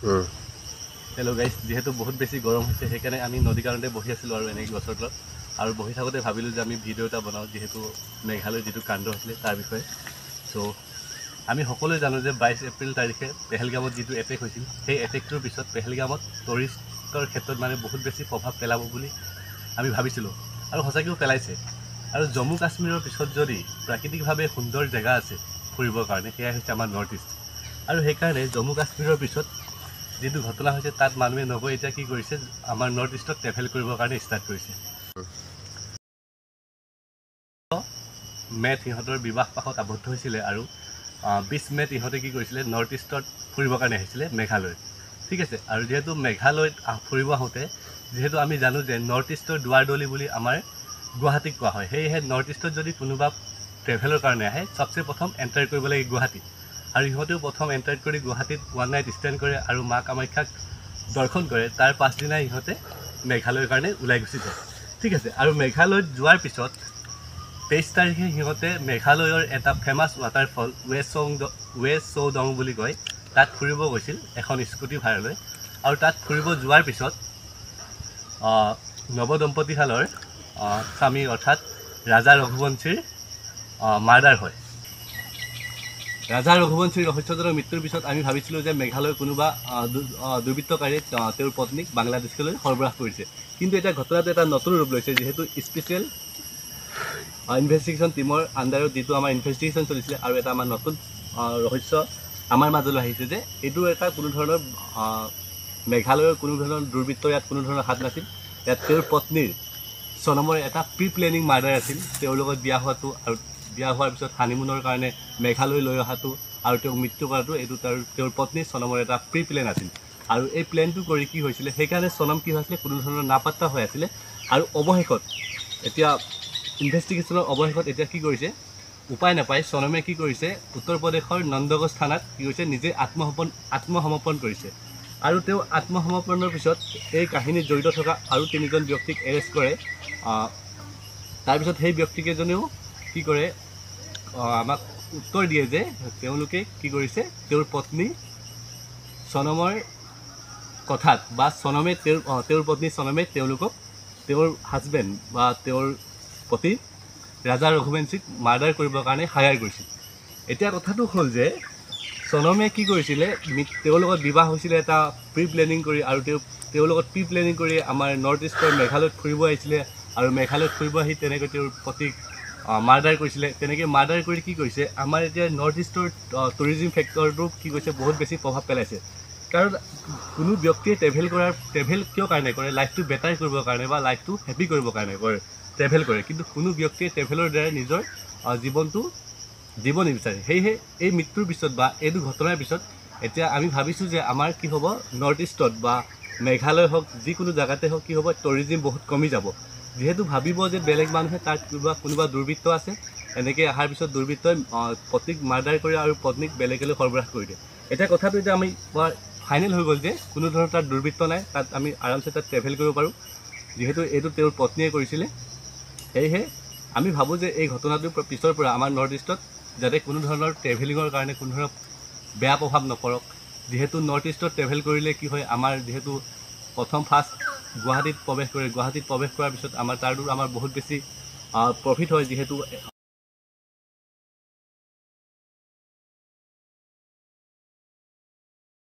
Hello' guys, যিহেতু বহুত বেছি গৰম হৈছে সেইকাৰণে আমি নদী কাৰণতে বহি আছিলোঁ আৰু এনেকৈ গছৰ তলত আৰু বহি থাকোঁতে ভাবিলোঁ যে আমি ভিডিঅ' এটা বনাওঁ, যিহেতু মেঘালয়ৰ যিটো কাণ্ড হৈছিলে তাৰ বিষয়ে। চ' আমি সকলোৱে জানো যে 22 এপ্ৰিল তাৰিখে পেহেলগামত যিটো এটেক হৈছিল, সেই এটেকটোৰ পিছত পেহেলগামত টুৰিষ্টৰ ক্ষেত্ৰত মানে বহুত বেছি প্ৰভাৱ পেলাব বুলি আমি ভাবিছিলোঁ আৰু সঁচাকৈও পেলাইছে। আৰু জম্মু কাশ্মীৰৰ পিছত যদি প্ৰাকৃতিকভাৱে সুন্দৰ জেগা আছে ফুৰিবৰ কাৰণে, সেয়াই হৈছে আমাৰ নৰ্থ ইষ্ট। আৰু সেইকাৰণে জম্মু কাশ্মীৰৰ পিছত যিটো ঘটনা হৈছে তাত মানুহে নগৈ এতিয়া কি কৰিছে, আমাৰ নৰ্থ ইষ্টত ট্ৰেভেল কৰিবৰ কাৰণে ষ্টাৰ্ট কৰিছে। মে'ত সিহঁতৰ বিবাহ পাশত আবদ্ধ হৈছিলে আৰু 20 মে'ত ইহঁতে কি কৰিছিলে, নৰ্থ ইষ্টত ফুৰিবৰ কাৰণে আহিছিলে মেঘালয়ত। ঠিক আছে, আৰু যিহেতু মেঘালয়ত ফুৰিব আহোঁতে যিহেতু আমি জানো যে নৰ্থ ইষ্টৰ দুৱাৰদলি বুলি আমাৰ গুৱাহাটীক কোৱা হয়, সেয়েহে নৰ্থ ইষ্টত যদি কোনোবা ট্ৰেভেলৰ কাৰণে আহে চবচে প্ৰথম এণ্টাৰ কৰিব লাগে গুৱাহাটী। আৰু ইহঁতেও প্ৰথম এণ্টাৰ কৰি গুৱাহাটীত 1 নাইট ষ্টেণ্ড কৰে আৰু মা কামাখ্যাক দৰ্শন কৰে। তাৰ পাছদিনাই ইহঁতে মেঘালয়ৰ কাৰণে ওলাই গুচি যায়। ঠিক আছে, আৰু মেঘালয়ত যোৱাৰ পিছত 23 তাৰিখে সিহঁতে মেঘালয়ৰ এটা ফেমাছ ৱাটাৰফল ৱে চৌডং বুলি কয়, তাত ফুৰিব গৈছিল এখন স্কুটি ভাড়া লৈ। আৰু তাত ফুৰিব যোৱাৰ পিছত নৱদম্পতীহালৰ স্বামী অৰ্থাৎ ৰাজা ৰঘুবংশীৰ মাৰ্ডাৰ হয়। ৰাজা ৰঘুবংশীৰ ৰহস্যজনক মৃত্যুৰ পিছত আমি ভাবিছিলোঁ যে মেঘালয়ৰ কোনোবা দুৰ্বৃত্তকাৰীয়ে তেওঁৰ পত্নীক বাংলাদেশলৈ সৰবৰাহ কৰিছে। কিন্তু এতিয়া ঘটনাটো এটা নতুন ৰূপ লৈছে, যিহেতু স্পেচিয়েল ইনভেষ্টিগেশ্যন টীমৰ আণ্ডাৰত যিটো আমাৰ ইনভেষ্টিগেশ্যন চলিছিলে, আৰু এটা আমাৰ নতুন ৰহস্য আমাৰ মাজলৈ আহিছে যে এইটো এটা কোনো ধৰণৰ মেঘালয়ৰ কোনো ধৰণৰ দুৰ্বৃত্তৰ ইয়াত কোনো ধৰণৰ হাত নাছিল। ইয়াত তেওঁৰ পত্নীৰ চনমৰ এটা প্ৰি প্লেনিং মাৰ্ডাৰ আছিল। তেওঁৰ লগত বিয়া হোৱাটো আৰু বিয়া হোৱাৰ পিছত হানিমুনৰ কাৰণে মেঘালয় লৈ অহাটো আৰু তেওঁক মৃত্যু কৰাটো, এইটো তেওঁৰ পত্নী চনমৰ এটা প্ৰি প্লেন আছিল। আৰু এই প্লেনটো কৰি কি হৈছিলে, সেইকাৰণে চনম কি হৈছিলে, কোনো ধৰণৰ নাপাত্তা হৈ আছিলে। আৰু অৱশেষত এতিয়া ইনভেষ্টিগেশ্যনৰ অৱশেষত এতিয়া কি কৰিছে, উপায় নাপায় চনমে কি কৰিছে, উত্তৰ প্ৰদেশৰ নন্দগঞ্জ থানাত কি কৰিছে, নিজে আত্মসমৰ্পণ কৰিছে। আৰু তেওঁ আত্মসমৰ্পণৰ পিছত এই কাহিনীত জড়িত থকা আৰু 3জন ব্যক্তিক এৰেষ্ট কৰে। তাৰপিছত সেই ব্যক্তিকেইজনেও কি কৰে, আমাক উত্তৰ দিয়ে যে তেওঁলোকে কি কৰিছে, তেওঁৰ পত্নী চনমৰ কথাত বা চনমে তেওঁৰ পত্নী চনমে তেওঁলোকক তেওঁৰ হাজবেণ্ড বা তেওঁৰ পতি ৰাজা ৰঘুবংশীক মাৰ্ডাৰ কৰিবৰ কাৰণে হায়াৰ কৰিছিল। এতিয়া কথাটো হ'ল যে চনমে কি কৰিছিলে, তেওঁৰ লগত বিবাহ হৈছিলে এটা প্ৰি প্লেনিং কৰি, আৰু তেওঁৰ লগত প্ৰি প্লেনিং কৰি আমাৰ নৰ্থ ইষ্টৰ মেঘালয়ত ফুৰিব আহিছিলে। আৰু মেঘালয়ত ফুৰিব আহি তেনেকৈ তেওঁৰ পতিক মাৰ্ডাৰ কৰিছিলে। তেনেকৈ মাৰ্ডাৰ কৰি কি কৰিছে, আমাৰ এতিয়া নৰ্থ ইষ্টৰ টুৰিজিম ফেক্টৰটো কি কৰিছে, বহুত বেছি প্ৰভাৱ পেলাইছে। কাৰণ কোনো ব্যক্তিয়ে ট্ৰেভেল কিয় কাৰণে কৰে, লাইফটো বেটাৰ কৰিবৰ কাৰণে বা লাইফটো হেপী কৰিবৰ কাৰণে কৰে, ট্ৰেভেল কৰে। কিন্তু কোনো ব্যক্তিয়ে ট্ৰেভেলৰ দ্বাৰা নিজৰ জীৱনটো দিব নিবিচাৰে। সেয়েহে এই মৃত্যুৰ পিছত বা এইটো ঘটনাৰ পিছত এতিয়া আমি ভাবিছোঁ যে আমাৰ কি হ'ব, নৰ্থ ইষ্টত বা মেঘালয় হওক, যিকোনো জেগাতে হওক, কি হ'ব, টুৰিজিম বহুত কমি যাব। যিহেতু ভাবিব যে বেলেগ মানুহে তাত কোনোবা দুৰ্বৃত্ত আছে, এনেকৈ অহাৰ পিছত দুৰ্বৃত্তই পত্নীক মাৰ্ডাৰ কৰে আৰু পত্নীক বেলেগলৈ সৰবৰাহ কৰি দিয়ে। এতিয়া কথাটো এতিয়া আমি ফাইনেল হৈ গ'ল যে কোনো ধৰণৰ তাত দুৰ্বৃত্ত নাই, তাত আমি আৰামছে তাত ট্ৰেভেল কৰিব পাৰোঁ, যিহেতু এইটো তেওঁৰ পত্নীয়ে কৰিছিলে। সেয়েহে আমি ভাবোঁ যে এই ঘটনাটোৰ পিছৰ পৰা আমাৰ নৰ্থ ইষ্টত যাতে কোনো ধৰণৰ ট্ৰেভেলিঙৰ কাৰণে কোনো ধৰণৰ বেয়া প্ৰভাৱ নপৰক। যিহেতু নৰ্থ ইষ্টত ট্ৰেভেল কৰিলে কি হয়, আমাৰ যিহেতু ফাৰ্ষ্ট গুৱাহাটীত প্ৰৱেশ কৰে, গুৱাহাটীত প্ৰৱেশ কৰাৰ পিছত আমাৰ তাৰতো বহুত বেছি প্ৰফিট হয়। যিহেতু